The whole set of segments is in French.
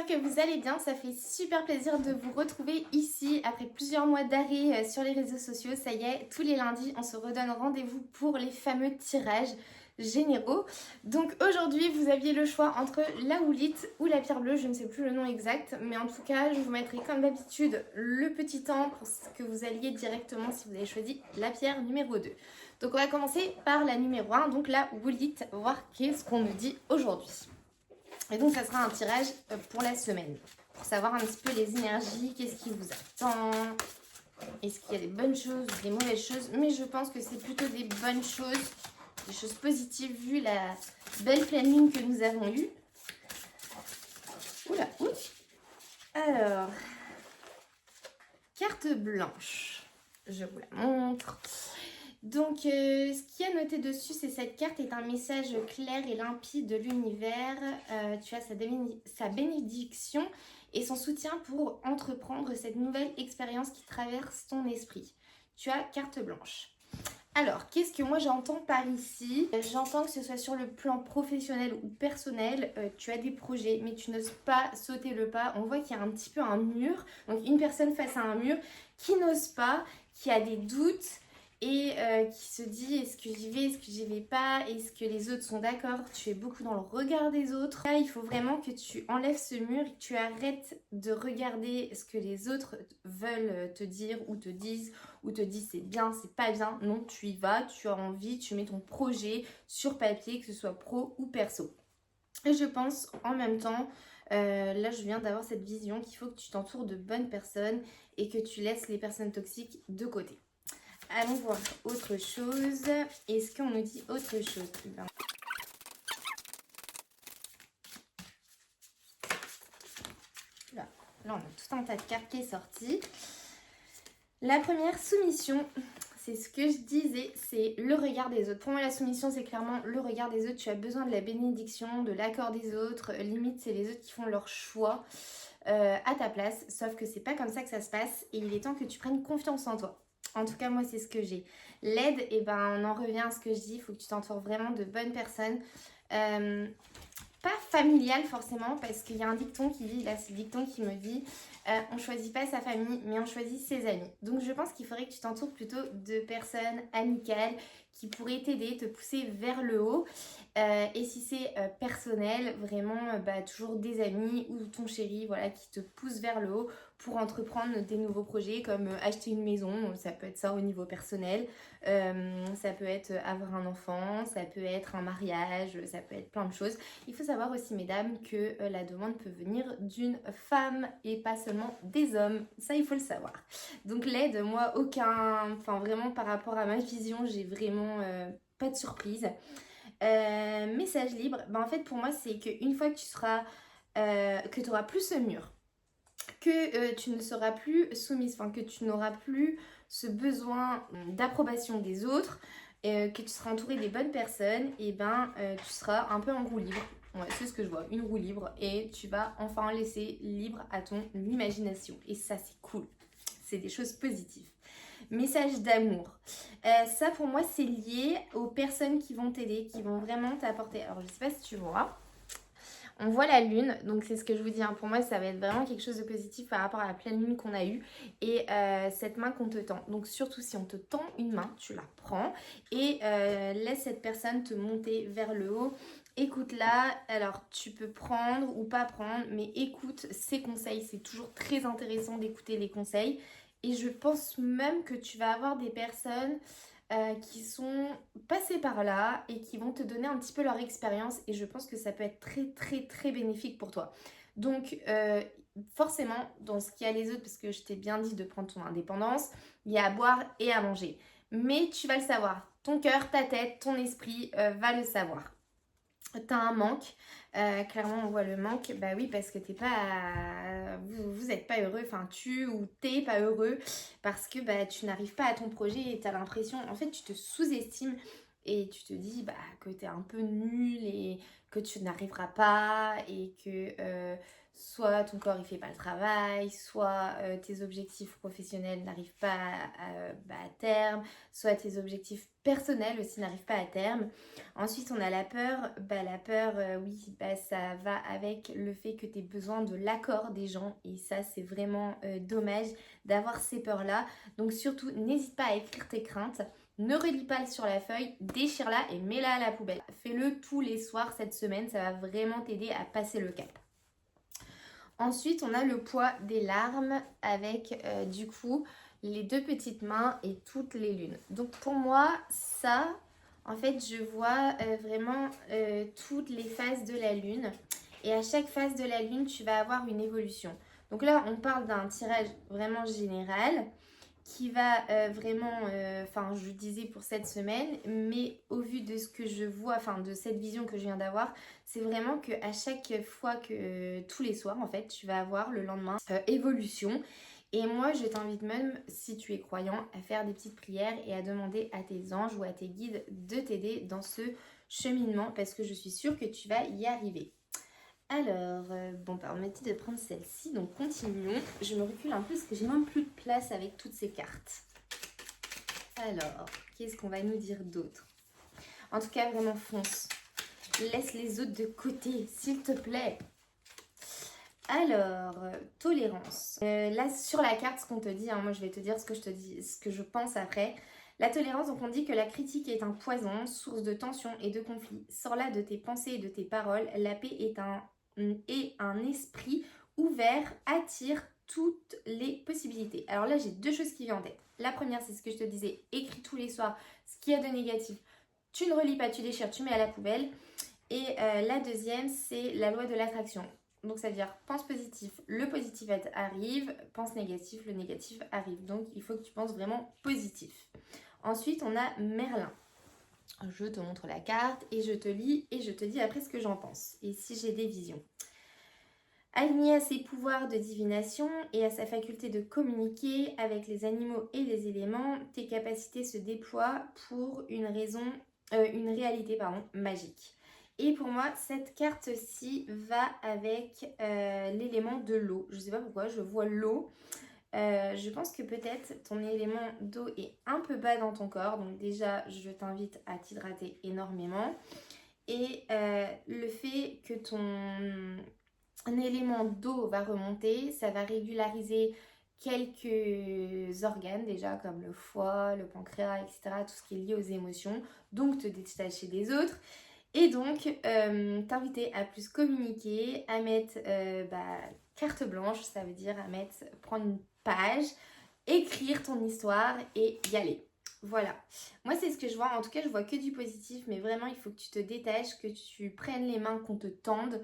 j'espère que vous allez bien. Ça fait super plaisir de vous retrouver ici après plusieurs mois d'arrêt sur les réseaux sociaux. Ça y est, tous les lundis, on se redonne rendez-vous pour les fameux tirages généraux. Donc aujourd'hui, vous aviez le choix entre la houlite ou la pierre bleue. Je ne sais plus le nom exact, mais en tout cas, je vous mettrai comme d'habitude le petit temps pour que vous alliez directement si vous avez choisi la pierre numéro 2. Donc on va commencer par la numéro 1, donc la houlite, voir qu'est-ce qu'on nous dit aujourd'hui. Et donc ça sera un tirage pour la semaine, pour savoir un petit peu les énergies, qu'est-ce qui vous attend, est-ce qu'il y a des bonnes choses ou des mauvaises choses. Mais je pense que c'est plutôt des bonnes choses, des choses positives vu la belle pleine lune que nous avons eue. Oula, ouch. Alors, carte blanche, je vous la montre. Donc, ce qui est noté dessus, c'est cette carte est un message clair et limpide de l'univers. Tu as sa bénédiction et son soutien pour entreprendre cette nouvelle expérience qui traverse ton esprit. Tu as carte blanche. Alors, qu'est-ce que moi j'entends par ici? J'entends que ce soit sur le plan professionnel ou personnel, tu as des projets, mais tu n'oses pas sauter le pas. On voit qu'il y a un petit peu un mur, donc une personne face à un mur qui n'ose pas, qui a des doutes, et qui se dit est-ce que j'y vais, est-ce que j'y vais pas, est-ce que les autres sont d'accord. Tu es beaucoup dans le regard des autres. Là, il faut vraiment que tu enlèves ce mur et que tu arrêtes de regarder ce que les autres veulent te dire ou te disent c'est bien, c'est pas bien. Non, tu y vas, tu as envie, tu mets ton projet sur papier, que ce soit pro ou perso. Et je pense en même temps, là je viens d'avoir cette vision qu'il faut que tu t'entoures de bonnes personnes et que tu laisses les personnes toxiques de côté. Allons voir autre chose. Est-ce qu'on nous dit autre chose? Là, on a tout un tas de cartes qui est sorti. La première, soumission. C'est ce que je disais, c'est le regard des autres. Pour moi, la soumission, c'est clairement le regard des autres. Tu as besoin de la bénédiction, de l'accord des autres. Limite, c'est les autres qui font leur choix à ta place. Sauf que c'est pas comme ça que ça se passe. Et il est temps que tu prennes confiance en toi. En tout cas, moi, c'est ce que j'ai. L'aide, et ben, on en revient à ce que je dis. Il faut que tu t'entoures vraiment de bonnes personnes. Pas familiale forcément, parce qu'il y a un dicton qui dit, là, c'est le dicton qui me dit on choisit pas sa famille, mais on choisit ses amis. Donc, je pense qu'il faudrait que tu t'entoures plutôt de personnes amicales qui pourraient t'aider, te pousser vers le haut. Et si c'est personnel, vraiment toujours des amis ou ton chéri voilà, qui te pousse vers le haut pour entreprendre des nouveaux projets comme acheter une maison, ça peut être ça au niveau personnel, ça peut être avoir un enfant, ça peut être un mariage, ça peut être plein de choses. Il faut savoir aussi mesdames que la demande peut venir d'une femme et pas seulement des hommes, ça il faut le savoir. Donc l'aide, moi vraiment par rapport à ma vision, j'ai vraiment pas de surprise. Message libre, en fait pour moi c'est qu'une fois que tu seras que tu auras plus ce mur, que tu ne seras plus soumise, que tu n'auras plus ce besoin d'approbation des autres, que tu seras entourée des bonnes personnes, et tu seras un peu en roue libre. Ouais, c'est ce que je vois, une roue libre, et tu vas enfin laisser libre à ton imagination. Et ça c'est cool, c'est des choses positives. Message d'amour. Ça pour moi c'est lié aux personnes qui vont t'aider, qui vont vraiment t'apporter. Alors je sais pas si tu vois, on voit la lune, donc c'est ce que je vous dis, pour moi ça va être vraiment quelque chose de positif par rapport à la pleine lune qu'on a eue et cette main qu'on te tend. Donc surtout si on te tend une main, tu la prends et laisse cette personne te monter vers le haut. Écoute-la, alors tu peux prendre ou pas prendre, mais écoute ses conseils, c'est toujours très intéressant d'écouter les conseils. Et je pense même que tu vas avoir des personnes qui sont passées par là et qui vont te donner un petit peu leur expérience. Et je pense que ça peut être très très très bénéfique pour toi. Donc forcément, dans ce qu'il y a les autres, parce que je t'ai bien dit de prendre ton indépendance, il y a à boire et à manger. Mais tu vas le savoir. Ton cœur, ta tête, ton esprit va le savoir. T'as un manque, clairement on voit le manque, oui parce que t'es pas, vous êtes pas heureux, tu ou t'es pas heureux parce que tu n'arrives pas à ton projet et t'as l'impression, en fait tu te sous-estimes et tu te dis que t'es un peu nul et que tu n'arriveras pas et que soit ton corps il fait pas le travail, soit tes objectifs professionnels n'arrivent pas à terme, soit tes objectifs personnels aussi n'arrivent pas à terme. Ensuite on a la peur, la peur oui ça va avec le fait que tu aies besoin de l'accord des gens et ça c'est vraiment dommage d'avoir ces peurs là. Donc surtout n'hésite pas à écrire tes craintes. Ne relis pas sur la feuille, déchire-la et mets-la à la poubelle. Fais-le tous les soirs cette semaine, ça va vraiment t'aider à passer le cap. Ensuite, on a le poids des larmes avec du coup les 2 petites mains et toutes les lunes. Donc pour moi, ça, en fait, je vois vraiment toutes les phases de la lune. Et à chaque phase de la lune, tu vas avoir une évolution. Donc là, on parle d'un tirage vraiment général qui va vraiment, je disais pour cette semaine, mais au vu de ce que je vois, de cette vision que je viens d'avoir, c'est vraiment qu'à chaque fois que, tous les soirs en fait, tu vas avoir le lendemain évolution. Et moi, je t'invite même, si tu es croyant, à faire des petites prières et à demander à tes anges ou à tes guides de t'aider dans ce cheminement parce que je suis sûre que tu vas y arriver. Alors, on m'a dit de prendre celle-ci, donc continuons. Je me recule un peu parce que j'ai même plus de place avec toutes ces cartes. Alors, qu'est-ce qu'on va nous dire d'autre? En tout cas, vraiment fonce. Laisse les autres de côté, s'il te plaît. Alors, tolérance. Là, sur la carte, ce qu'on te dit, moi je vais te dire ce que je te dis, ce que je pense après. La tolérance, donc on dit que la critique est un poison, source de tension et de conflit. Sors-la de tes pensées et de tes paroles. La paix est un esprit ouvert, attire toutes les possibilités. Alors là, j'ai 2 choses qui viennent en tête. La première, c'est ce que je te disais, écris tous les soirs ce qu'il y a de négatif. Tu ne relis pas, tu déchires, tu mets à la poubelle. Et la deuxième, c'est la loi de l'attraction. Donc ça veut dire pense positif, le positif arrive, pense négatif, le négatif arrive. Donc il faut que tu penses vraiment positif. Ensuite, on a Merlin. Je te montre la carte et je te lis et je te dis après ce que j'en pense et si j'ai des visions. Aligné à ses pouvoirs de divination et à sa faculté de communiquer avec les animaux et les éléments, tes capacités se déploient pour une réalité magique. Et pour moi, cette carte-ci va avec l'élément de l'eau. Je ne sais pas pourquoi, je vois l'eau. Je pense que peut-être ton élément d'eau est un peu bas dans ton corps. Donc déjà, je t'invite à t'hydrater énormément. Et le fait que ton élément d'eau va remonter, ça va régulariser quelques organes déjà comme le foie, le pancréas, etc. Tout ce qui est lié aux émotions. Donc te détacher des autres. Et donc, t'inviter à plus communiquer, à mettre carte blanche, ça veut dire prendre une page, écrire ton histoire et y aller. Voilà. Moi, c'est ce que je vois. En tout cas, je vois que du positif, mais vraiment, il faut que tu te détaches, que tu prennes les mains, qu'on te tende.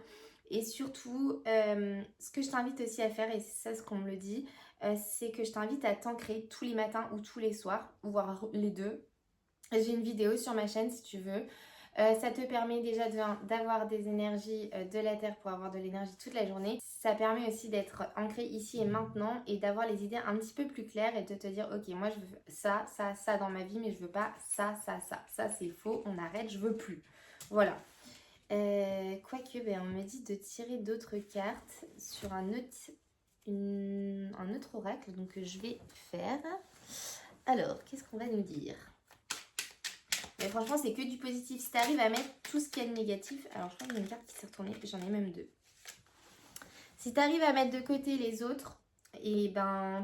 Et surtout, ce que je t'invite aussi à faire, et c'est ça ce qu'on me le dit, c'est que je t'invite à t'ancrer tous les matins ou tous les soirs, voire les deux. J'ai une vidéo sur ma chaîne si tu veux. Ça te permet déjà d'avoir des énergies de la terre pour avoir de l'énergie toute la journée. Ça permet aussi d'être ancré ici et maintenant et d'avoir les idées un petit peu plus claires et de te dire ok, moi je veux ça, ça, ça dans ma vie, mais je veux pas ça, ça, ça. Ça c'est faux, on arrête, je veux plus. Voilà. Quoique, on me dit de tirer d'autres cartes sur un autre oracle, donc je vais faire. Alors, qu'est-ce qu'on va nous dire? Mais franchement, c'est que du positif. Si tu arrives à mettre tout ce qu'il y a de négatif, alors je crois qu'il y a une carte qui s'est retournée, j'en ai même 2. Si tu arrives à mettre de côté les autres, et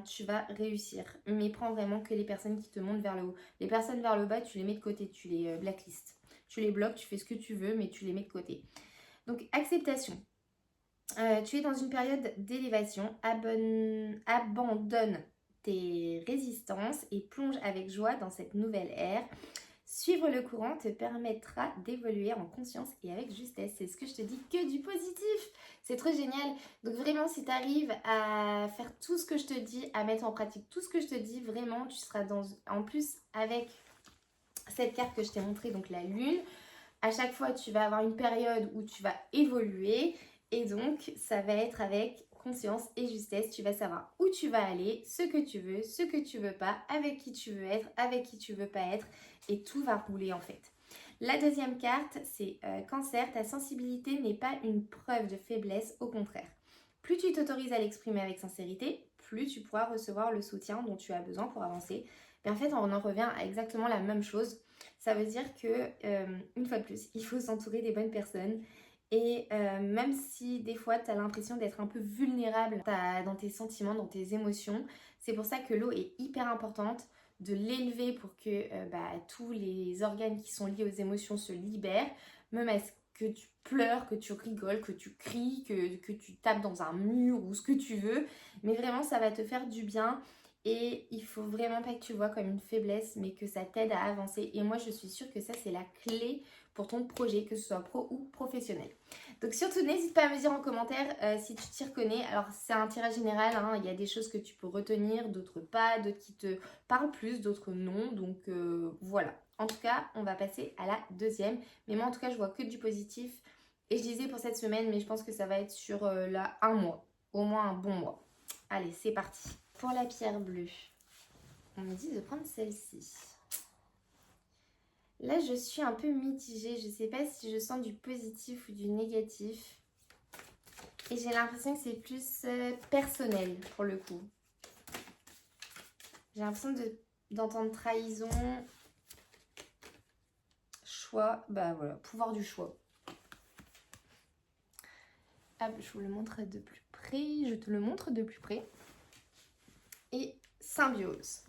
tu vas réussir. Mais prends vraiment que les personnes qui te montent vers le haut. Les personnes vers le bas, tu les mets de côté, tu les blacklistes. Tu les bloques, tu fais ce que tu veux, mais tu les mets de côté. Donc, acceptation. Tu es dans une période d'élévation. Abandonne tes résistances et plonge avec joie dans cette nouvelle ère. Suivre le courant te permettra d'évoluer en conscience et avec justesse. C'est ce que je te dis, que du positif. C'est trop génial. Donc vraiment, si tu arrives à faire tout ce que je te dis, à mettre en pratique tout ce que je te dis, vraiment, tu seras en plus avec cette carte que je t'ai montrée, donc la lune. À chaque fois, tu vas avoir une période où tu vas évoluer. Et donc, ça va être avec conscience et justesse. Tu vas savoir où tu vas aller, ce que tu veux pas, avec qui tu veux être, avec qui tu veux pas être. Et tout va rouler en fait. La deuxième carte, c'est Cancer. Ta sensibilité n'est pas une preuve de faiblesse, au contraire. plus tu t'autorises à l'exprimer avec sincérité, plus tu pourras recevoir le soutien dont tu as besoin pour avancer. Mais en fait, on en revient à exactement la même chose. Ça veut dire que, une fois de plus, il faut s'entourer des bonnes personnes. Et même si des fois tu as l'impression d'être un peu vulnérable dans tes sentiments, dans tes émotions, c'est pour ça que l'eau est hyper importante, de l'élever pour que tous les organes qui sont liés aux émotions se libèrent, même à ce que tu pleures, que tu rigoles, que tu cries, que tu tapes dans un mur ou ce que tu veux, mais vraiment ça va te faire du bien. Et il faut vraiment pas que tu le vois comme une faiblesse, mais que ça t'aide à avancer. Et moi, je suis sûre que ça, c'est la clé pour ton projet, que ce soit pro ou professionnel. Donc surtout, n'hésite pas à me dire en commentaire si tu t'y reconnais. Alors, c'est un tirage général, hein. Il y a des choses que tu peux retenir, d'autres pas, d'autres qui te parlent plus, d'autres non. Donc voilà. En tout cas, on va passer à la deuxième. Mais moi, en tout cas, je vois que du positif. Et je disais pour cette semaine, mais je pense que ça va être sur là, un mois. Au moins un bon mois. Allez, c'est parti. Pour la pierre bleue, on me dit de prendre celle-ci. Là, je suis un peu mitigée. Je ne sais pas si je sens du positif ou du négatif. Et j'ai l'impression que c'est plus personnel pour le coup. J'ai l'impression d'entendre trahison, choix. Bah voilà, pouvoir du choix. Hop, je vous le montre de plus près. Je te le montre de plus près. Et symbiose.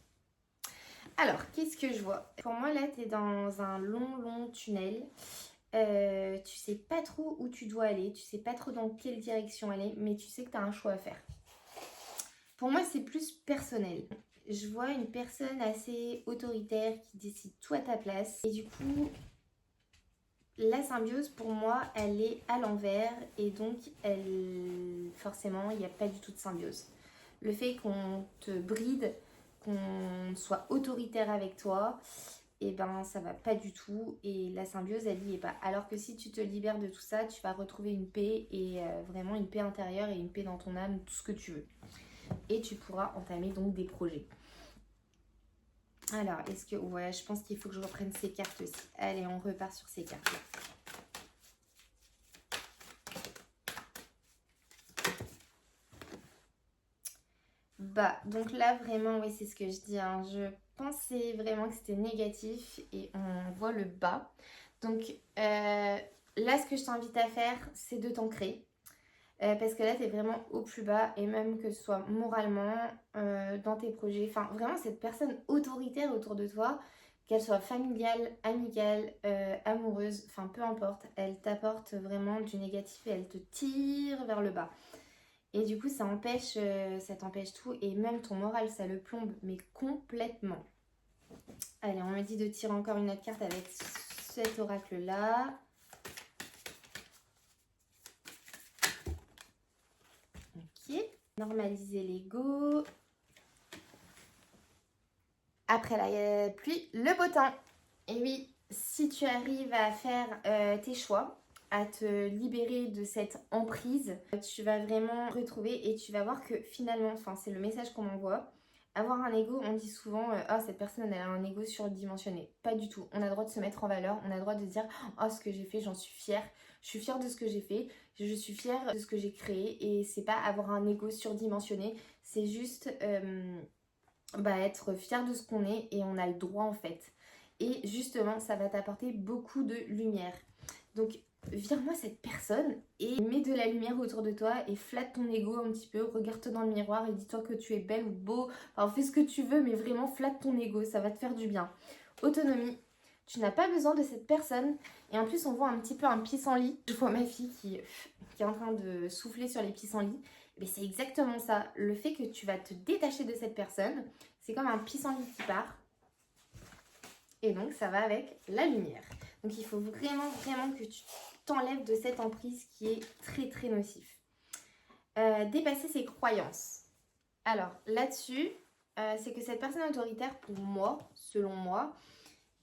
Alors, qu'est-ce que je vois? Pour moi, là, tu es dans un long tunnel. Tu sais pas trop où tu dois aller, tu sais pas trop dans quelle direction aller, mais tu sais que tu as un choix à faire. Pour moi, c'est plus personnel. Je vois une personne assez autoritaire qui décide tout à ta place. Et du coup, la symbiose, pour moi, elle est à l'envers. Et donc, forcément, il n'y a pas du tout de symbiose. Le fait qu'on te bride, qu'on soit autoritaire avec toi, et ben ça va pas du tout. Et la symbiose, elle n'y est pas. Alors que si tu te libères de tout ça, tu vas retrouver une paix, et vraiment une paix intérieure et une paix dans ton âme, tout ce que tu veux. Et tu pourras entamer donc des projets. Alors, est-ce que... Ouais, je pense qu'il faut que je reprenne ces cartes aussi. Allez, on repart sur ces cartes-là. Bah, donc là, vraiment, oui, c'est ce que je dis, hein. Je pensais vraiment que c'était négatif et on voit le bas. Donc, là, ce que je t'invite à faire, c'est de t'ancrer. Parce que là, tu es vraiment au plus bas et même que ce soit moralement, dans tes projets. Enfin, vraiment, cette personne autoritaire autour de toi, qu'elle soit familiale, amicale, amoureuse, enfin, peu importe, elle t'apporte vraiment du négatif et elle te tire vers le bas. Et du coup, ça t'empêche tout et même ton moral, ça le plombe, mais complètement. Allez, on me dit de tirer encore une autre carte avec cet oracle-là. Ok. Normaliser l'ego. Après la pluie, le beau temps. Et oui, si tu arrives à faire tes choix, à te libérer de cette emprise, tu vas vraiment retrouver et tu vas voir que finalement, enfin c'est le message qu'on m'envoie, avoir un ego, on dit souvent ah cette personne elle a un ego surdimensionné. Pas du tout, on a le droit de se mettre en valeur, on a le droit de dire oh ce que j'ai fait j'en suis fière, je suis fière de ce que j'ai fait, je suis fière de ce que j'ai créé et c'est pas avoir un ego surdimensionné, c'est juste être fière de ce qu'on est et on a le droit en fait. Et justement, ça va t'apporter beaucoup de lumière. Donc, vire-moi cette personne et mets de la lumière autour de toi et flatte ton ego un petit peu. Regarde-toi dans le miroir et dis-toi que tu es belle ou beau. Enfin, fais ce que tu veux, mais vraiment flatte ton ego, ça va te faire du bien. Autonomie. Tu n'as pas besoin de cette personne. Et en plus, on voit un petit peu un pissenlit. Je vois ma fille qui est en train de souffler sur les pissenlits. Mais c'est exactement ça. Le fait que tu vas te détacher de cette personne, c'est comme un pissenlit qui part. Et donc, ça va avec la lumière. Donc, il faut vraiment que tu t'enlèves de cette emprise qui est très nocif. Dépasser ses croyances. Alors, là-dessus, c'est que cette personne autoritaire, pour moi, selon moi,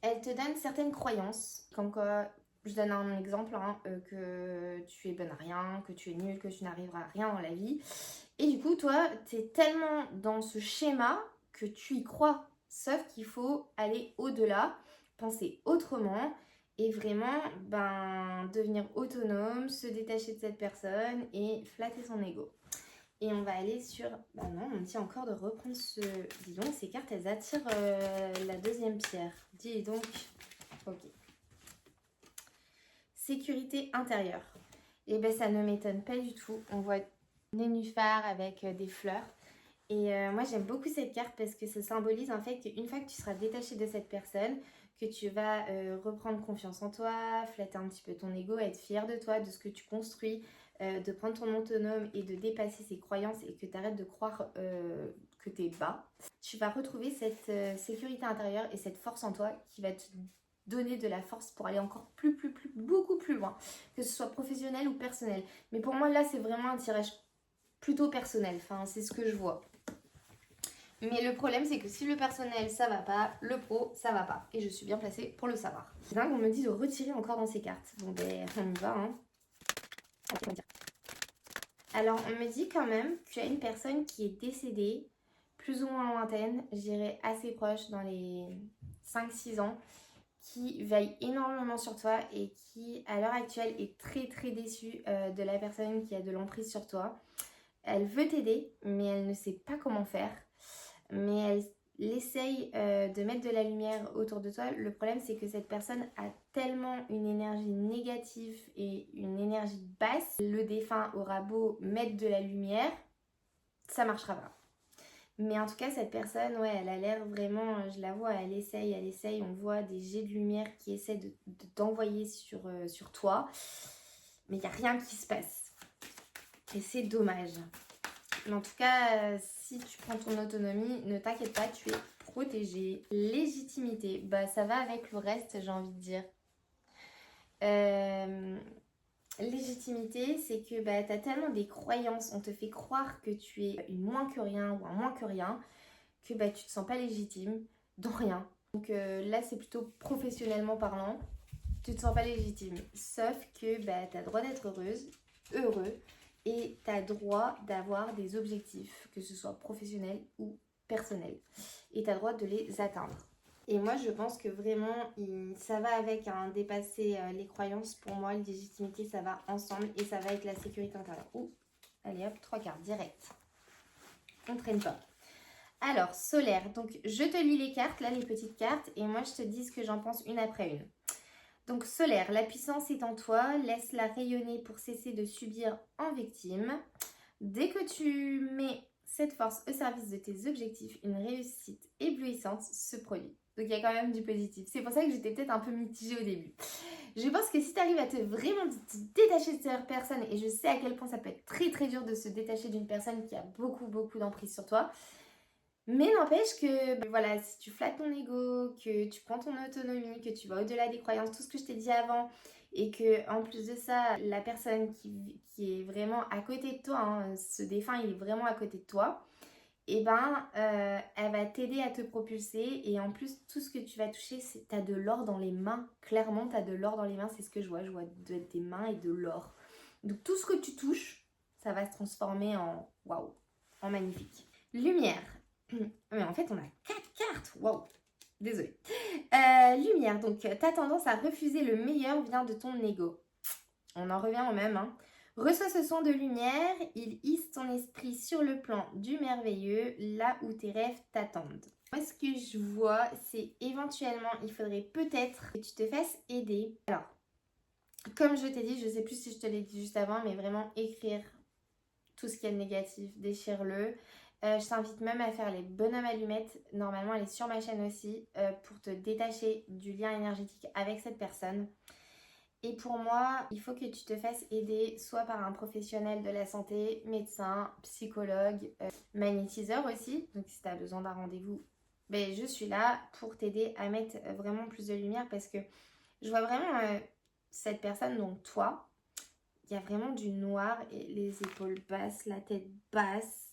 elle te donne certaines croyances. Comme quoi, je donne un exemple, que tu es bonne à rien, que tu es nulle, que tu n'arriveras à rien dans la vie. Et du coup, toi, tu es tellement dans ce schéma que tu y crois. Sauf qu'il faut aller au-delà, penser autrement et vraiment devenir autonome, se détacher de cette personne et flatter son ego. Et on va aller sur... Bah non, on me dit encore de reprendre ce... Dis donc, ces cartes, elles attirent la deuxième pierre. Dis donc... Ok. Sécurité intérieure. Et ben ça ne m'étonne pas du tout. On voit nénuphar avec des fleurs. Et moi j'aime beaucoup cette carte parce que ça symbolise en fait qu'une fois que tu seras détaché de cette personne, que tu vas reprendre confiance en toi, flatter un petit peu ton ego, être fier de toi, de ce que tu construis, de prendre ton autonome et de dépasser ses croyances et que tu arrêtes de croire que tu es bas. Tu vas retrouver cette sécurité intérieure et cette force en toi qui va te donner de la force pour aller encore beaucoup plus loin, que ce soit professionnel ou personnel. Mais pour moi là c'est vraiment un tirage plutôt personnel, enfin c'est ce que je vois. Mais le problème c'est que si le personnel ça va pas, le pro ça va pas. Et je suis bien placée pour le savoir. C'est dingue, on me dit de retirer encore dans ces cartes. Bon ben on y va hein. Alors on me dit quand même que tu as une personne qui est décédée, plus ou moins lointaine, je dirais assez proche dans les 5-6 ans, qui veille énormément sur toi et qui à l'heure actuelle est très déçue de la personne qui a de l'emprise sur toi. Elle veut t'aider mais elle ne sait pas comment faire. Mais elle essaye de mettre de la lumière autour de toi. Le problème c'est que cette personne a tellement une énergie négative et une énergie basse. Le défunt aura beau mettre de la lumière, ça marchera pas. Mais en tout cas cette personne, ouais, elle a l'air vraiment, je la vois, elle essaye. On voit des jets de lumière qui essaient d'envoyer sur toi. Mais il n'y a rien qui se passe. Et c'est dommage. Mais en tout cas, si tu prends ton autonomie, ne t'inquiète pas, tu es protégée. Légitimité, bah ça va avec le reste, j'ai envie de dire. Légitimité, c'est que bah, tu as tellement des croyances, on te fait croire que tu es une moins que rien ou un moins que rien, que bah, tu te sens pas légitime dans rien. Donc là, c'est plutôt professionnellement parlant, tu te sens pas légitime. Sauf que bah, tu as le droit d'être heureuse, heureux, et tu as le droit d'avoir des objectifs, que ce soit professionnel ou personnel. Et tu as le droit de les atteindre. Et moi, je pense que vraiment, ça va avec dépasser les croyances. Pour moi, la légitimité, ça va ensemble et ça va avec la sécurité intérieure. Ouh, allez hop, 3 cartes, direct. On ne traîne pas. Alors, solaire. Donc, je te lis les cartes, là, les petites cartes. Et moi, je te dis ce que j'en pense une après une. Donc, solaire, la puissance est en toi. Laisse-la rayonner pour cesser de subir en victime. Dès que tu mets cette force au service de tes objectifs, une réussite éblouissante se produit. Donc il y a quand même du positif. C'est pour ça que j'étais peut-être un peu mitigée au début. Je pense que si tu arrives à vraiment te détacher de cette personne, et je sais à quel point ça peut être très dur de se détacher d'une personne qui a beaucoup d'emprise sur toi, mais n'empêche que voilà, si tu flattes ton ego, que tu prends ton autonomie, que tu vas au-delà des croyances, tout ce que je t'ai dit avant, et que en plus de ça, la personne qui est vraiment à côté de toi, hein, ce défunt il est vraiment à côté de toi, et elle va t'aider à te propulser. Et en plus, tout ce que tu vas toucher, t'as de l'or dans les mains. Clairement, t'as de l'or dans les mains, c'est ce que je vois. Je vois des mains et de l'or. Donc tout ce que tu touches, ça va se transformer en waouh, en magnifique. Lumière. Mais en fait, on a 4 cartes. Waouh. Désolée. Lumière. Donc, t'as tendance à refuser le meilleur vient de ton ego. On en revient au même, hein. Reçois ce son de lumière, il hisse ton esprit sur le plan du merveilleux, là où tes rêves t'attendent. Moi, ce que je vois, c'est éventuellement, il faudrait peut-être que tu te fasses aider. Alors, comme je t'ai dit, je sais plus si je te l'ai dit juste avant, mais vraiment écrire tout ce qui est négatif, déchire-le. Je t'invite même à faire les bonhommes allumettes. Normalement, elle est sur ma chaîne aussi, pour te détacher du lien énergétique avec cette personne. Et pour moi, il faut que tu te fasses aider soit par un professionnel de la santé, médecin, psychologue, magnétiseur aussi. Donc si tu as besoin d'un rendez-vous, je suis là pour t'aider à mettre vraiment plus de lumière parce que je vois vraiment cette personne, donc toi, il y a vraiment du noir et les épaules basses, la tête basse.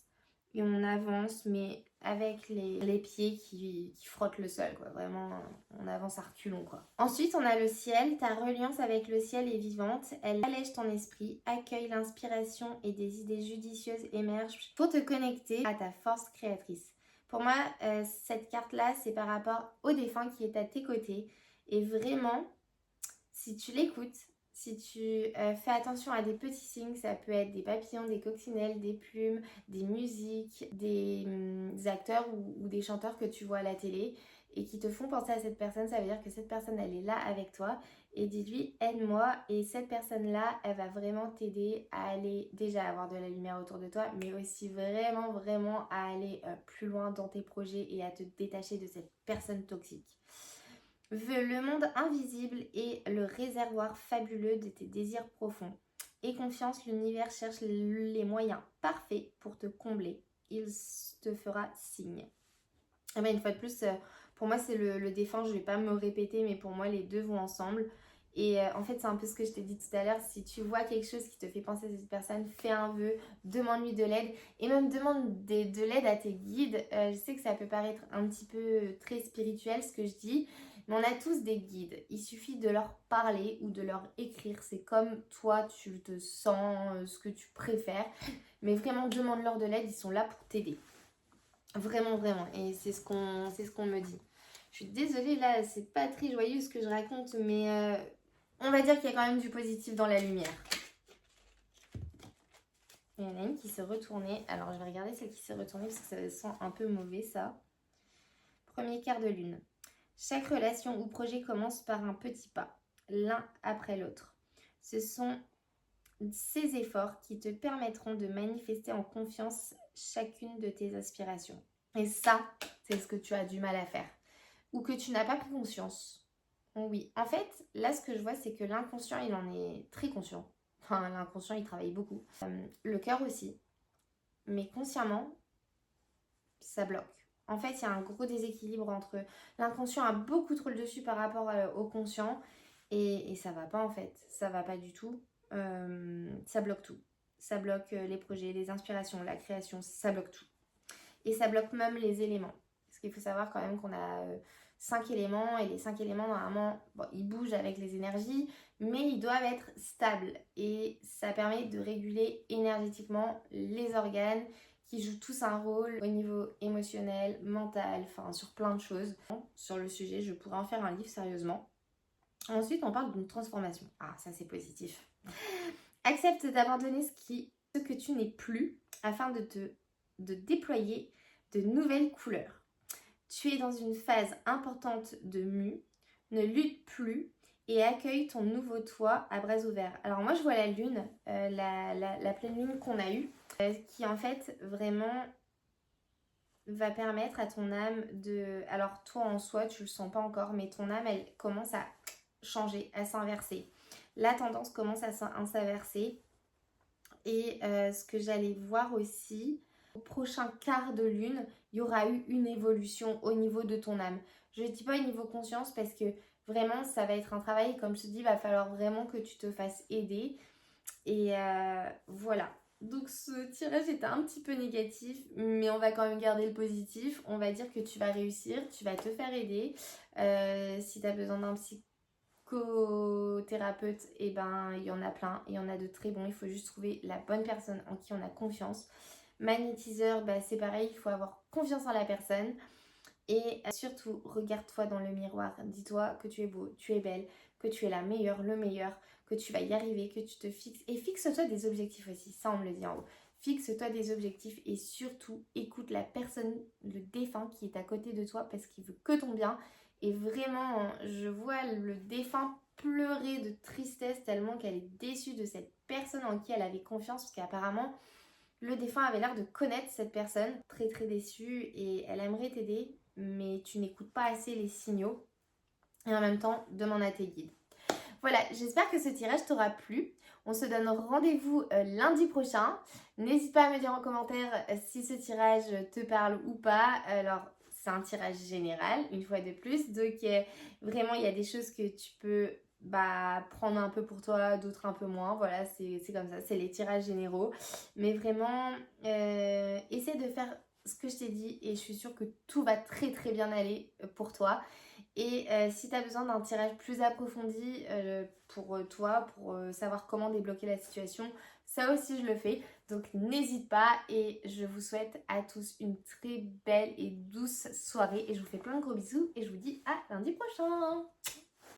Et on avance, mais avec les pieds qui frottent le sol, quoi. Vraiment, on avance à reculons, quoi. Ensuite, on a le ciel. Ta reliance avec le ciel est vivante. Elle allège ton esprit, accueille l'inspiration et des idées judicieuses émergent pour te connecter à ta force créatrice. Pour moi, cette carte-là, c'est par rapport au défunt qui est à tes côtés. Et vraiment, si tu l'écoutes, Si tu fais attention à des petits signes, ça peut être des papillons, des coccinelles, des plumes, des musiques, des acteurs ou des chanteurs que tu vois à la télé et qui te font penser à cette personne, ça veut dire que cette personne, elle est là avec toi. Et dis-lui, aide-moi. Et cette personne-là, elle va vraiment t'aider à aller déjà avoir de la lumière autour de toi, mais aussi vraiment, vraiment à aller plus loin dans tes projets et à te détacher de cette personne toxique. Le monde invisible est le réservoir fabuleux de tes désirs profonds. Aie confiance, l'univers cherche les moyens parfaits pour te combler. Il te fera signe. Et bien, une fois de plus, pour moi, c'est le défunt. Je ne vais pas me répéter, mais pour moi, les deux vont ensemble. Et en fait, c'est un peu ce que je t'ai dit tout à l'heure. Si tu vois quelque chose qui te fait penser à cette personne, fais un vœu, demande-lui de l'aide. Et même demande de l'aide à tes guides. Je sais que ça peut paraître un petit peu très spirituel ce que je dis. Mais on a tous des guides. Il suffit de leur parler ou de leur écrire. C'est comme toi, tu te sens, ce que tu préfères. Mais vraiment, demande-leur de l'aide. Ils sont là pour t'aider. Vraiment, vraiment. Et c'est ce qu'on me dit. Je suis désolée, là, c'est pas très joyeux ce que je raconte, mais on va dire qu'il y a quand même du positif dans la lumière. Il y en a une qui s'est retournée. Alors, je vais regarder celle qui s'est retournée parce que ça sent un peu mauvais, ça. Premier quart de lune. Chaque relation ou projet commence par un petit pas, l'un après l'autre. Ce sont ces efforts qui te permettront de manifester en confiance chacune de tes aspirations. Et ça, c'est ce que tu as du mal à faire. Ou que tu n'as pas pris conscience. Oui, en fait, là, ce que je vois, c'est que l'inconscient, il en est très conscient. Enfin, l'inconscient, il travaille beaucoup. Le cœur aussi. Mais consciemment, ça bloque. En fait, il y a un gros déséquilibre entre l'inconscient a beaucoup trop le dessus par rapport au conscient et ça va pas en fait. Ça va pas du tout. Ça bloque tout. Ça bloque les projets, les inspirations, la création, ça bloque tout. Et ça bloque même les éléments. Parce qu'il faut savoir quand même qu'on a 5 éléments et les 5 éléments normalement, bon, ils bougent avec les énergies, mais ils doivent être stables. Et ça permet de réguler énergétiquement les organes qui jouent tous un rôle au niveau émotionnel, mental, enfin sur plein de choses. Sur le sujet, je pourrais en faire un livre sérieusement. Ensuite, on parle d'une transformation. Ah, ça c'est positif. Accepte d'abandonner ce que tu n'es plus afin de déployer de nouvelles couleurs. Tu es dans une phase importante de mue, ne lutte plus et accueille ton nouveau toi à bras ouverts. Alors moi je vois la lune, la pleine lune qu'on a eue, qui en fait vraiment va permettre à ton âme de... Alors toi en soi tu le sens pas encore, mais ton âme elle commence à changer, à s'inverser. La tendance commence à s'inverser. Et ce que j'allais voir aussi, au prochain quart de lune, il y aura eu une évolution au niveau de ton âme. Je ne dis pas au niveau conscience parce que vraiment ça va être un travail, comme je te dis, il va falloir vraiment que tu te fasses aider. Et voilà. Donc ce tirage était un petit peu négatif, mais on va quand même garder le positif. On va dire que tu vas réussir, tu vas te faire aider. Si tu as besoin d'un psychothérapeute, et ben il y en a plein, il y en a de très bons, il faut juste trouver la bonne personne en qui on a confiance. Magnétiseur, bah, c'est pareil, il faut avoir confiance en la personne et surtout regarde-toi dans le miroir, dis-toi que tu es beau, tu es belle, que tu es la meilleure, le meilleur, que tu vas y arriver, que tu te fixes et fixe-toi des objectifs aussi, ça on me le dit en haut. Fixe-toi des objectifs et surtout écoute la personne, le défunt qui est à côté de toi parce qu'il veut que ton bien. Et vraiment, je vois le défunt pleurer de tristesse tellement qu'elle est déçue de cette personne en qui elle avait confiance parce qu'apparemment, le défunt avait l'air de connaître cette personne, très très déçue et elle aimerait t'aider, mais tu n'écoutes pas assez les signaux. Et en même temps, demande à tes guides. Voilà, j'espère que ce tirage t'aura plu. On se donne rendez-vous lundi prochain. N'hésite pas à me dire en commentaire si ce tirage te parle ou pas. Alors, c'est un tirage général, une fois de plus. Donc, vraiment, il y a des choses que tu peux prendre un peu pour toi, d'autres un peu moins. Voilà, c'est comme ça, c'est les tirages généraux. Mais vraiment, essaie de faire ce que je t'ai dit et je suis sûre que tout va très très bien aller pour toi. Et si tu as besoin d'un tirage plus approfondi pour toi, pour savoir comment débloquer la situation, ça aussi je le fais. Donc n'hésite pas et je vous souhaite à tous une très belle et douce soirée. Et je vous fais plein de gros bisous et je vous dis à lundi prochain.